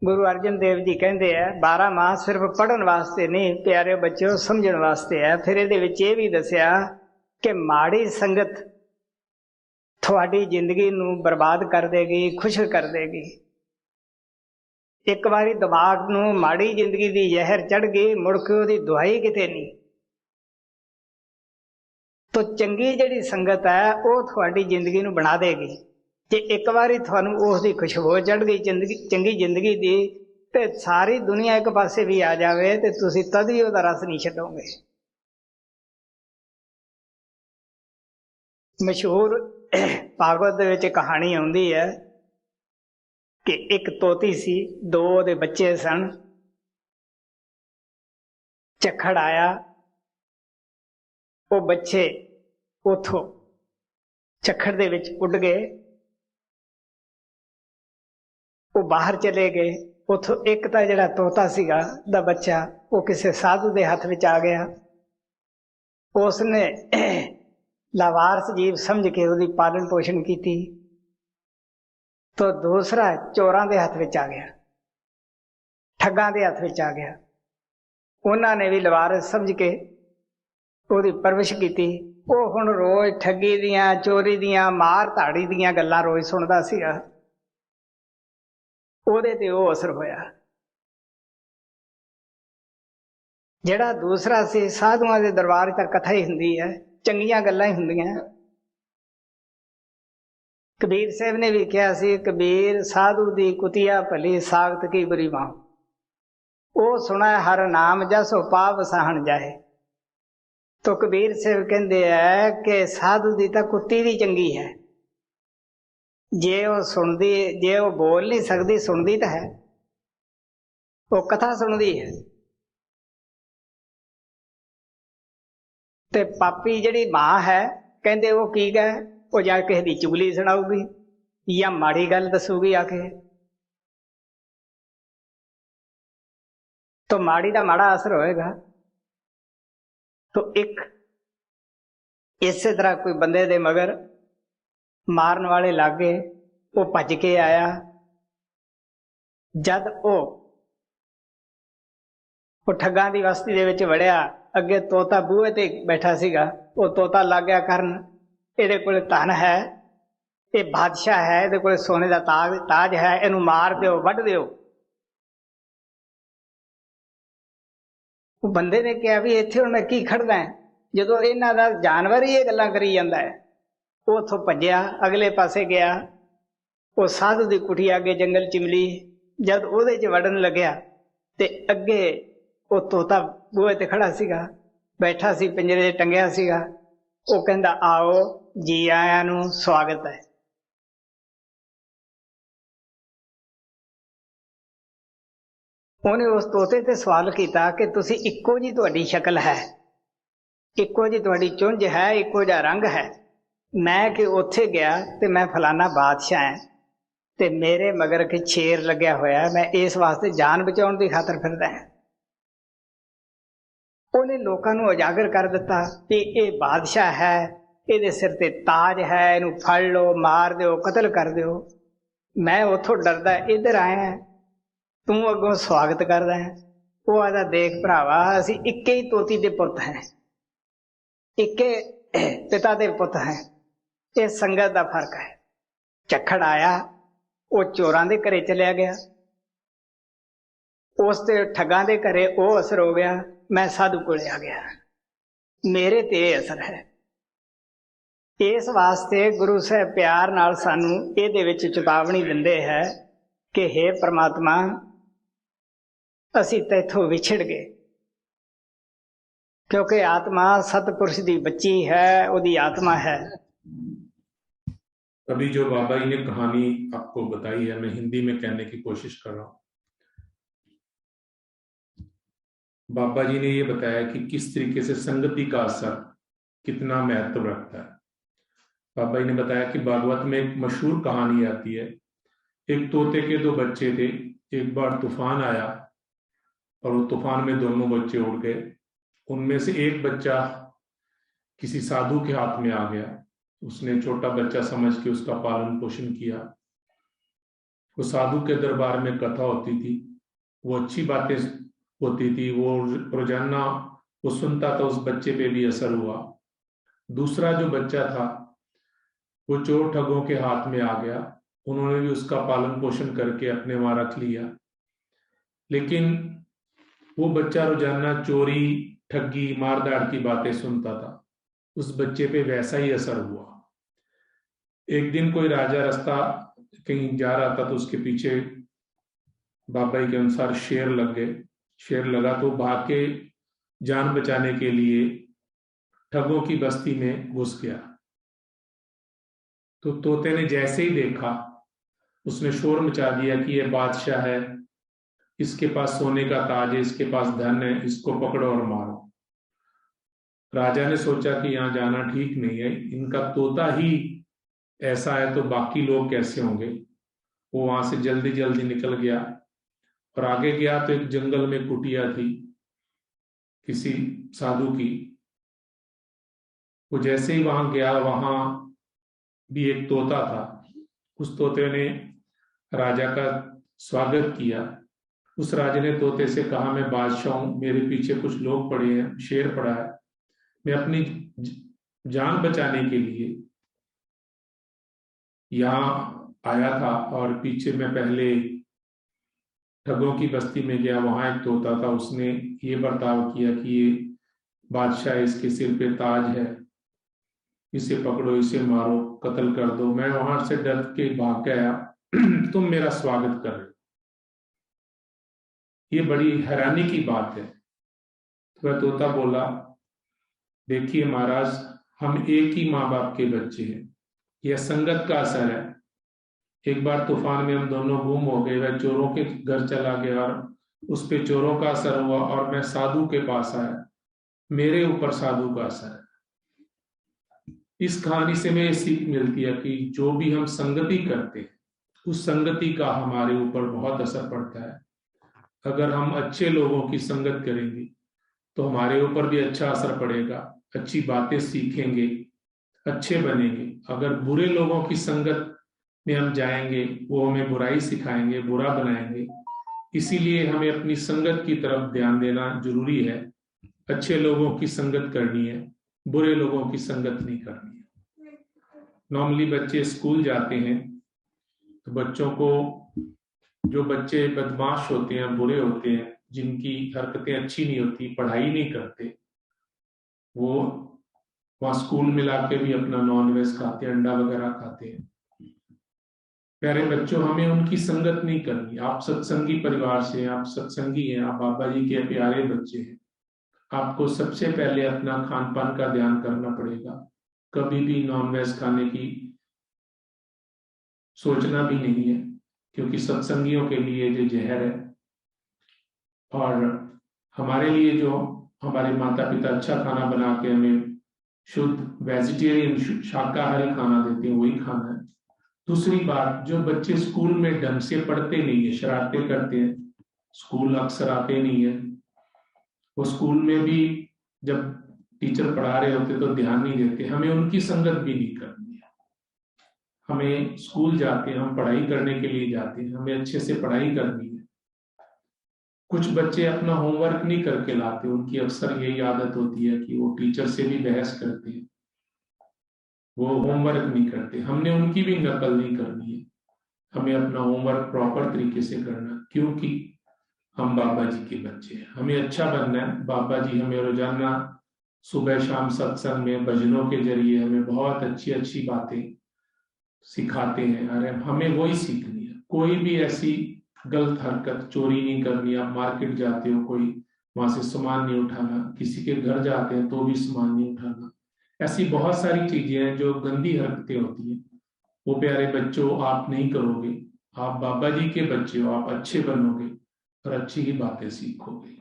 गुरु अर्जन देव जी कहते हैं 12 मास सिर्फ पढ़न वास्ते नहीं प्यारे बच्चों समझण वास्ते है। फिर ये भी दसिया कि माड़ी संगत थोड़ी जिंदगी नू बर्बाद कर देगी, खुश कर देगी। एक बारी दिमाग नू माड़ी जिंदगी दी जहर चढ़ गई, मुड़ के ओदी दुआई किते नहीं। तो चंगी जिहड़ी संगत है वो थोड़ी जिंदगी नू बना देगी। जे एक बारी थानू उसकी खुशबू चढ़ गई चंगी जिंदगी दी ते सारी दुनिया एक पासे भी आ जाए तो तुसी तद भी उसका रस नहीं छड्डोगे। मशहूर भागवत दे विच कहानी आउंदी है कि एक तोती सी, दो दे बच्चे सन। झक्खड़ आया, वो बच्चे उथों झक्खड़ दे विच उड़ गए, वो बाहर चले गए। उथों एक तो जिहड़ा तोता सीगा दा बच्चा वो किसी साधु के हाथ में आ गया। उसने लावारस जीव समझ के उसकी पालन पोषण की। तो दूसरा चोरां के हाथ में आ गया, ठगां के हाथ में आ गया। उन्होंने भी लावारस समझ के उसकी परवरिश की। वो हुण रोज ठगी दियां, चोरी दियां, मार धाड़ी दियां गल्लां रोज सुनदा सीगा। ਉਹਦੇ ਤੇ ਉਹ ਅਸਰ ਹੋਇਆ। ਜਿਹੜਾ ਦੂਸਰਾ ਸੀ ਸਾਧੂਆਂ ਦੇ ਦਰਬਾਰ ਤਾਂ ਕਥਾ ਹੀ ਹੁੰਦੀ ਹੈ, ਚੰਗੀਆਂ ਗੱਲਾਂ ਹੀ ਹੁੰਦੀਆਂ। ਕਬੀਰ ਸਾਹਿਬ ਨੇ ਵੀ ਕਿਹਾ ਸੀ, ਕਬੀਰ ਸਾਧੂ ਦੀ ਕੁਤੀਆ ਭਲੀ ਸਾਖਤ ਕੀ ਬੁਰੀ ਬਾਂ, ਉਹ ਸੁਣਾ ਹਰ ਨਾਮ ਜਸੋ ਪਾਪ ਸਾਹਣ ਜਾਏ। तो कबीर साहब कहते हैं कि साधु की तो कुत्ती भी चंगी है, जे वो सुनती, जे वो बोल नहीं सकती सुनती तो है, वो कथा सुनती है। ते पापी जिहड़ी मां है कहते वो की गए, वो जा किसी की चुगली सुनाऊगी या माड़ी गल दसूगी आके, तो माड़ी का माड़ा असर होएगा। तो एक इस तरह कोई बंदे दे मगर मारन वाले लागे, वो भज के आया। जद वो ठगां दी बस्ती दे विच वड़िया, अगे तोता बूहे ते बैठा सीगा। वो तोता लग गया करन, इहदे कोल धन है, ये बादशाह है, इहदे कोल सोने दा ताज है, इहनूं मार दिओ, वढ दिओ। वो बंदे ने कहा भी इत्थे हुण मैं की खड़दा है, जदों इन्हां दा जानवर ही ये गल्लां करी जांदा है। वो उत्थों भज्जिया, अगले पासे गया। वो साधु की कुटी अगे जंगल चिमली, जद उहदे च वड़न लग्या ते अगे वो तोता बूहे ते खड़ा सीगा, बैठा सी, पिंजरे टंगिया सीगा। वो कहंदा आओ जी आयां नूं स्वागत है। उन्हें उस तोते ते सवाल किया कि तुसी इक्को जी तुहाडी शक्ल है, इक्को जी तुहाडी चुंझ है, इक्को जिहा रंग है। मैं कि उत्थे गया ते मैं फलाना बादशाह है ते मेरे मगर के शेर लग्या होया, मैं इस वास्ते जान बचाउण दी खातर फिरदा है। उन्हें लोकां नूं उजागर कर दिता कि ये बादशाह है, इहदे सिर ते ताज है, इहनूं फड़ लो, मार दिओ, कतल कर दिओ। मैं उत्थों डरदा इधर आया, तू अगों स्वागत करदा है। वो आदा देख भरावा, असी इक्के ही तोती दे पुत हैं, इक्के पिता दे पुत हैं, ये संगत दा फर्क है। झक्खड़ आया, वो चोरां दे घरे चलिया गया, उस ते ठगां दे घरे वो असर हो गया, मैं साधु कोले आ गया, मेरे ते असर है। इस वास्ते गुरु साहब प्यार नाल सानू इहदे विच चेतावनी दिंदे है कि हे परमात्मा, असी तैथों विछड़ गए, क्योंकि आत्मा सतपुरुष की बच्ची है, उदी आत्मा है। अभी जो बाबा जी ने कहानी आपको बताई है, मैं हिंदी में कहने की कोशिश कर रहा हूं। बाबा जी ने ये बताया कि किस तरीके से संगति का असर कितना महत्व रखता है। बाबा जी ने बताया कि भागवत में एक मशहूर कहानी आती है, एक तोते के दो बच्चे थे। एक बार तूफान आया और वो तूफान में दोनों बच्चे उड़ गए। उनमें से एक बच्चा किसी साधु के हाथ में आ गया, उसने छोटा बच्चा समझ के उसका पालन पोषण किया। वो साधु के दरबार में कथा होती थी, वो अच्छी बातें होती थी, वो रोजाना वो सुनता था, उस बच्चे पे भी असर हुआ। दूसरा जो बच्चा था वो चोर ठगों के हाथ में आ गया, उन्होंने भी उसका पालन पोषण करके अपने वहां रख लिया, लेकिन वो बच्चा रोजाना चोरी, ठगी, मारधाड़ की बातें सुनता था, उस बच्चे पे वैसा ही असर हुआ। एक दिन कोई राजा रास्ता कहीं जा रहा था तो उसके पीछे बाबा जी के अनुसार शेर लग गए। शेर लगा तो भाग के जान बचाने के लिए ठगों की बस्ती में घुस गया। तो तोते ने जैसे ही देखा उसने शोर मचा दिया कि ये बादशाह है, इसके पास सोने का ताज है, इसके पास धन है, इसको पकड़ो और मारो। राजा ने सोचा कि यहाँ जाना ठीक नहीं है, इनका तोता ही ऐसा है तो बाकी लोग कैसे होंगे। वो वहां से जल्दी जल्दी निकल गया और आगे गया तो एक जंगल में कुटिया थी किसी साधु की। वो जैसे ही वहां गया, वहां भी एक तोता था। उस तोते ने राजा का स्वागत किया। उस राजा ने तोते से कहा, मैं बादशाह हूं, मेरे पीछे कुछ लोग पड़े हैं, शेर पड़ा है, मैं अपनी जान बचाने के लिए यहाँ आया था और पीछे मैं पहले ठगों की बस्ती में गया, वहां एक तोता था, उसने ये बर्ताव किया कि ये बादशाह, इसके सिर पे ताज है, इसे पकड़ो, इसे मारो, कत्ल कर दो। मैं वहां से डर के भाग गया, तुम मेरा स्वागत कर रहे हो। ये बड़ी हैरानी की बात है। तो वह तोता बोला, देखिए महाराज, हम एक ही माँ बाप के बच्चे हैं, यह संगत का असर है। एक बार तूफान में हम दोनों गुम हो गए, वह चोरों के घर चला गया और उस पे चोरों का असर हुआ और मैं साधु के पास आया, मेरे ऊपर साधु का असर है। इस कहानी से हमें सीख मिलती है कि जो भी हम संगति करते हैं उस संगति का हमारे ऊपर बहुत असर पड़ता है। अगर हम अच्छे लोगों की संगत करेंगे तो हमारे ऊपर भी अच्छा असर पड़ेगा, अच्छी बातें सीखेंगे, अच्छे बनेंगे। अगर बुरे लोगों की संगत में हम जाएंगे, वो हमें बुराई सिखाएंगे, बुरा बनाएंगे। इसीलिए हमें अपनी संगत की तरफ ध्यान देना जरूरी है। अच्छे लोगों की संगत करनी है, बुरे लोगों की संगत नहीं करनी है। नॉर्मली बच्चे स्कूल जाते हैं तो बच्चों को, जो बच्चे बदमाश होते हैं, बुरे होते हैं, जिनकी हरकतें अच्छी नहीं होती, पढ़ाई नहीं करते, वो वहां स्कूल में लाके भी अपना नॉन वेज खाते हैं, अंडा वगैरह खाते हैं। प्यारे बच्चों, हमें उनकी संगत नहीं करनी। आप सत्संगी परिवार से, आप सत्संगी हैं, आप बाबा जी के प्यारे बच्चे हैं। आपको सबसे पहले अपना खान पान का ध्यान करना पड़ेगा। कभी भी नॉन वेज खाने की सोचना भी नहीं है, क्योंकि सत्संगियों के लिए जो जहर है। और हमारे लिए जो हमारे माता पिता अच्छा खाना बना के हमें शुद्ध वेजिटेरियन, शाकाहारी खाना देते हैं, वही खाना है। दूसरी बात, जो बच्चे स्कूल में ढंग से पढ़ते नहीं है, शरारतें करते हैं, स्कूल अक्सर आते नहीं है, वो स्कूल में भी जब टीचर पढ़ा रहे होते तो ध्यान नहीं देते, हमें उनकी संगत भी नहीं करनी है। हमें स्कूल जाते हैं, हम पढ़ाई करने के लिए जाते हैं, हमें अच्छे से पढ़ाई करनी है। कुछ बच्चे अपना होमवर्क नहीं करके लाते, उनकी अक्सर यही आदत होती है कि वो टीचर से भी बहस करते हैं, वो होमवर्क नहीं करते। हमने उनकी भी नकल नहीं करनी है, हमें अपना होमवर्क प्रॉपर तरीके से करना, क्योंकि हम बाबा जी के बच्चे हैं, हमें अच्छा बनना है। बाबा जी हमें रोजाना सुबह शाम सत्संग में भजनों के जरिए हमें बहुत अच्छी अच्छी बातें सिखाते हैं। अरे हमें वही सीखनी है। कोई भी ऐसी गलत हरकत, चोरी नहीं करनी। आप मार्केट जाते हो, कोई वहां से सामान नहीं उठाना, किसी के घर जाते हैं तो भी सामान नहीं उठाना। ऐसी बहुत सारी चीजें हैं जो गंदी हरकतें होती हैं, वो प्यारे बच्चों आप नहीं करोगे। आप बाबा जी के बच्चे हो, आप अच्छे बनोगे और अच्छी ही बातें सीखोगे।